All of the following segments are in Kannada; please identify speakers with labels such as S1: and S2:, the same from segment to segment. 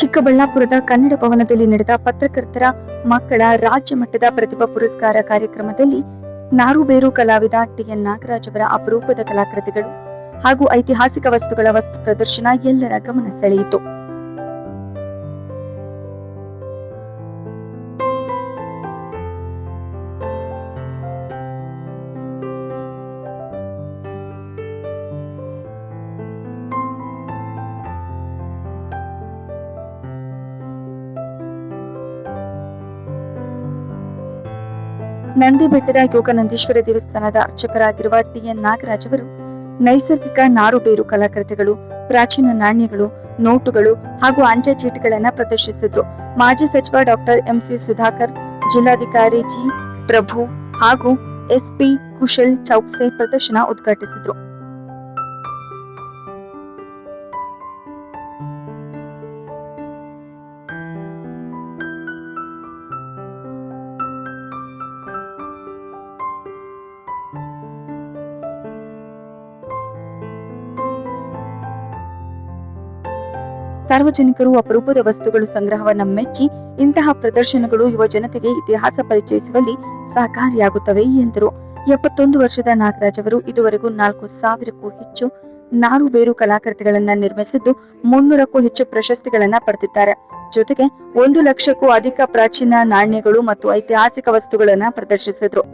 S1: ಚಿಕ್ಕಬಳ್ಳಾಪುರದ ಕನ್ನಡ ಭವನದಲ್ಲಿ ನಡೆದ ಪತ್ರಕರ್ತರ ಮಕ್ಕಳ ರಾಜ್ಯ ಮಟ್ಟದ ಪ್ರತಿಭಾ ಪುರಸ್ಕಾರ ಕಾರ್ಯಕ್ರಮದಲ್ಲಿ ನಾರುಬೇರು ಕಲಾವಿದ ಟಿಎನ್ ನಾಗರಾಜ್ ಅವರ ಅಪರೂಪದ ಕಲಾಕೃತಿಗಳು ಹಾಗೂ ಐತಿಹಾಸಿಕ ವಸ್ತುಗಳ ವಸ್ತು ಪ್ರದರ್ಶನ ಎಲ್ಲರ ಗಮನ ಸೆಳೆಯಿತು. ನಂದಿ ಬೆಟ್ಟದ ಯೋಗನಂದೀಶ್ವರ ದೇವಸ್ಥಾನದ ಅರ್ಚಕರಾಗಿರುವ ಟಿಎನ್ ನಾಗರಾಜ್ ಅವರು ನೈಸರ್ಗಿಕ ನಾರುಬೇರು ಕಲಾಕೃತಿಗಳು, ಪ್ರಾಚೀನ ನಾಣ್ಯಗಳು, ನೋಟುಗಳು ಹಾಗೂ ಅಂಚೆ ಚೀಟಿಗಳನ್ನು ಪ್ರದರ್ಶಿಸಿದ್ರು. ಮಾಜಿ ಸಚಿವ ಡಾಕ್ಟರ್ ಎಂಸಿ ಸುಧಾಕರ್, ಜಿಲ್ಲಾಧಿಕಾರಿ ಜಿ ಪ್ರಭು ಹಾಗೂ ಎಸ್ಪಿ ಕುಶಲ್ ಚೌಕ್ಸೆ ಪ್ರದರ್ಶನ ಉದ್ಘಾಟಿಸಿದ್ರು. ಸಾರ್ವಜನಿಕರು ಅಪರೂಪದ ವಸ್ತುಗಳು ಸಂಗ್ರಹವನ್ನು ಮೆಚ್ಚಿ ಇಂತಹ ಪ್ರದರ್ಶನಗಳು ಯುವ ಜನತೆಗೆ ಇತಿಹಾಸ ಪರಿಚಯಿಸುವಲ್ಲಿ ಸಹಕಾರಿಯಾಗುತ್ತವೆ ಎಂದರು. 71 ವರ್ಷದ ನಾಗರಾಜ್ ಅವರು ಇದುವರೆಗೂ 4,000ಕ್ಕೂ ಹೆಚ್ಚು ನಾರುಬೇರು ಕಲಾಕೃತಿಗಳನ್ನು ನಿರ್ಮಿಸಿದ್ದು 300ಕ್ಕೂ ಹೆಚ್ಚು ಪ್ರಶಸ್ತಿಗಳನ್ನು ಪಡೆದಿದ್ದಾರೆ. ಜೊತೆಗೆ 1 ಲಕ್ಷಕ್ಕೂ ಅಧಿಕ ಪ್ರಾಚೀನ ನಾಣ್ಯಗಳು ಮತ್ತು ಐತಿಹಾಸಿಕ ವಸ್ತುಗಳನ್ನು ಪ್ರದರ್ಶಿಸಿದ್ರು.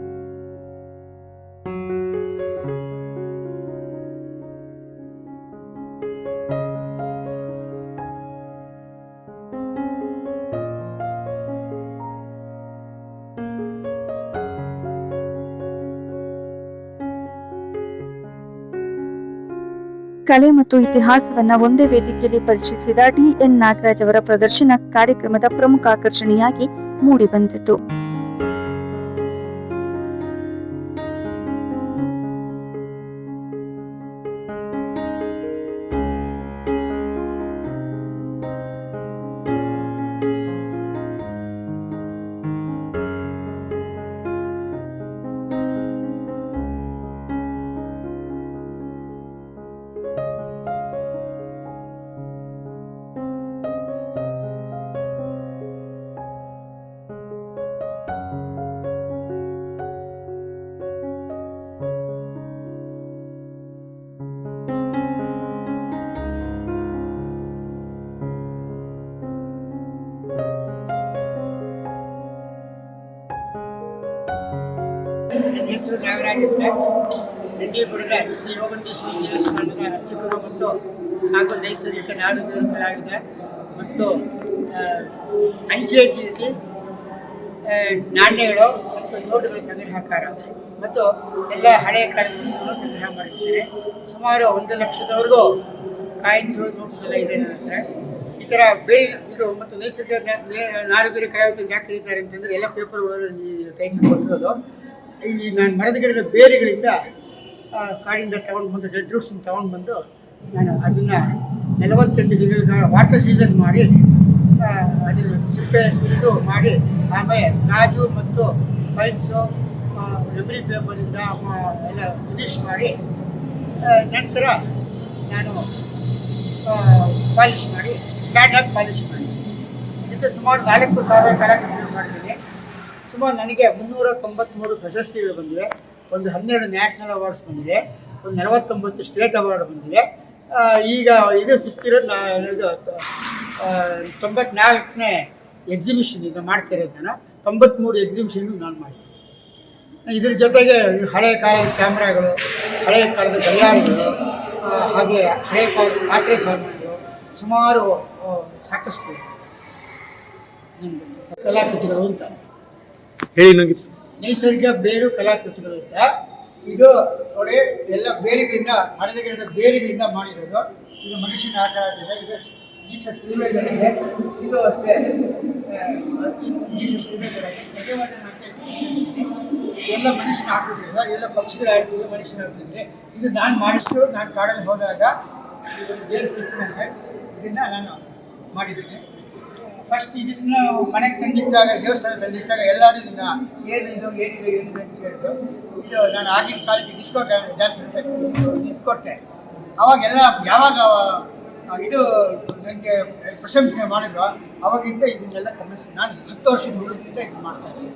S1: ಕಲೆ ಮತ್ತು ಇತಿಹಾಸವನ್ನ ಒಂದೇ ವೇದಿಕೆಯಲ್ಲಿ ಪರಿಚಯಿಸಿದ ಟಿಎನ್ ನಾಗರಾಜ್ ಅವರ ಪ್ರದರ್ಶನ ಕಾರ್ಯಕ್ರಮದ ಪ್ರಮುಖ ಆಕರ್ಷಣೆಯಾಗಿ ಮೂಡಿಬಂದಿತು.
S2: ನನ್ನ ಹೆಸರು ನಾಗರಾಜ್ ಅಂತ. ನಂದಿಗುಡದ ಶ್ರೀ ಯೋಗೇಶ್ವರ ದೇವಸ್ಥಾನದ ಅರ್ಚಕರು ಮತ್ತು ಹಾಗೂ ನೈಸರ್ಗಿಕ ನಾರುಬೇರು ಕಲಾವಿದ ಮತ್ತು ಅಂಚೆ ಚೀಟಿ, ನಾಣ್ಯಗಳು ಮತ್ತು ನೋಟುಗಳ ಸಂಗ್ರಹಕಾರ ಮತ್ತು ಎಲ್ಲ ಹಳೆಯ ಕಾಲದ ವಸ್ತುಗಳನ್ನು ಸಂಗ್ರಹ ಮಾಡಿದ್ದೇನೆ. ಸುಮಾರು 1 ಲಕ್ಷದವರೆಗೂ ಕಾಯಿನ್ಸು, ನೋಟ್ಸ್ ಎಲ್ಲ ಇದೆ ನನ್ನ ಹತ್ರ. ಈ ಥರ ಬೇರೆ ಇದು ಮತ್ತು ನೈಸರ್ಗಿಕ ನಾರುಬೇರು ಕಲಾವಿದ ಯಾಕೆ ಕರೀತಾರೆ ಅಂತಂದರೆ ಎಲ್ಲ ಪೇಪರ್ಗಳು ಟೈಟಲ್ ಕೊಟ್ಟಿರೋದು. ಈ ನಾನು ಮರದ ಗಿಡದ ಬೇರುಗಳಿಂದ ಕಾಡಿಂದ ತೊಗೊಂಡು ಬಂದು ಡೆಡ್ ರೂಟ್ಸನ್ನು ತೊಗೊಂಡು ಬಂದು ನಾನು ಅದನ್ನು 48 ದಿನಗಳ ವಾಟರ್ ಸೀಸನ್ ಮಾಡಿ ಅದನ್ನು ಸಿಪ್ಪೆ ಸುರಿದು ಮಾಡಿ ಆಮೇಲೆ ಗಾಜು ಮತ್ತು ಫೈಲ್ಸು ಎವ್ರಿ ಪೇಪರಿಂದ ಎಲ್ಲ ಫಿನಿಶ್ ಮಾಡಿ ನಂತರ ನಾನು ಪಾಲಿಷ್ ಮಾಡಿ ಸ್ಟ್ಯಾಂಡರ್ಡ್ ಪಾಲಿಷ್ ಮಾಡಿ ಇದು ಸುಮಾರು 4,000 ಕಲಾಕೃತಿಗಳು ಮಾಡಿದ್ದೀನಿ. ಸುಮಾರು ನನಗೆ 393 ಪ್ರಶಸ್ತಿಗಳು ಬಂದಿವೆ. ಒಂದು 12 ನ್ಯಾಷನಲ್ ಅವಾರ್ಡ್ಸ್ ಬಂದಿದೆ. ಒಂದು 49 ಸ್ಟೇಟ್ ಅವಾರ್ಡ್ ಬಂದಿದೆ. ಈಗ ಇದು ಸಿಕ್ಕಿರೋದು ಇದು 94ನೇ ಎಕ್ಸಿಬಿಷನ್ ಇದು ಮಾಡ್ತಿರೋದು. ನಾನು 93 ಎಕ್ಸಿಬಿಷನ್ನು ನಾನು ಮಾಡಿದ್ದೀನಿ. ಇದ್ರ ಜೊತೆಗೆ ಹಳೆಯ ಕಾಲದ ಕ್ಯಾಮ್ರಾಗಳು, ಹಳೆಯ ಕಾಲದ ಗಡಿಯಾರಗಳು, ಹಾಗೆ ಹಳೆಯ ಕಾಲದ ಪಾತ್ರೆ ಸಾಮಾನುಗಳು ಸುಮಾರು ಸಾಕಷ್ಟು ಕಲಾಕೃತಿಗಳು ಅಂತ
S3: ಹೇಳಿ. ನನಗೆ
S2: ನೈಸರ್ಗಿಕ ಬೇರು ಕಲಾಕೃತಿಗಳು ಅಂತ ಇದು ನೋಡಿ, ಎಲ್ಲ ಬೇರುಗಳಿಂದ ಮರದ ಗಿಡದ ಬೇರುಗಳಿಂದ ಮಾಡಿರೋದು. ಇದು ಮನುಷ್ಯನ ಆಕಾರ ಇದೆ. ಇದು ಜೀಸಸ್ ಶಿಲ್ಪೆಗಳಿದೆ. ಇದು ಅಷ್ಟೇ ಜೀಸಸ್ ಶಿಲ್ಪೆಗಳಿದೆ. ಎಲ್ಲ ಮನುಷ್ಯನ ಹಾಕಿದ್ರೆ ಎಲ್ಲ ಪಕ್ಷಿಗಳು ಹಾಕಿದ್ರೆ ಮನುಷ್ಯನ ಹಾಕಿದ್ರೆ ಇದು ನಾನು ಮಾಡಿಸ್ತು. ನಾನು ಕಾಡಲ್ಲಿ ಹೋದಾಗ ಇದೊಂದು ಬೇರು ಸಿಕ್ಕಿದಂತೆ ಇದನ್ನು ನಾನು ಮಾಡಿದ್ದೀನಿ. ಫಸ್ಟ್ ಇದನ್ನ ಮನೆಗೆ ತಂದಿದ್ದಾಗ, ದೇವಸ್ಥಾನ ತಂದಿದ್ದಾಗ ಎಲ್ಲರೂ ಇದನ್ನ ಏನಿದೆ ಅಂತ ಕೇಳಿದ್ರು. ಇದು ನಾನು ಆಗಿನ ಕಾಲಕ್ಕೆ ಡಿಸ್ಕೋ ಡ್ಯಾನ್ಸ್ ಅಂತ ಇದು ಕೊಟ್ಟೆ. ಅವಾಗೆಲ್ಲ ಯಾವಾಗ ಇದು ನನಗೆ ಪ್ರಶಂಸನೆ ಮಾಡಿದ್ರು. ಅವಾಗಿಂದ ಇದನ್ನೆಲ್ಲ ಗಮನಿಸಿ ನಾನು 10 ವರ್ಷದ ಹುಡುಗರಿಂದ ಇದು ಮಾಡ್ತಾ ಇದ್ದೀನಿ.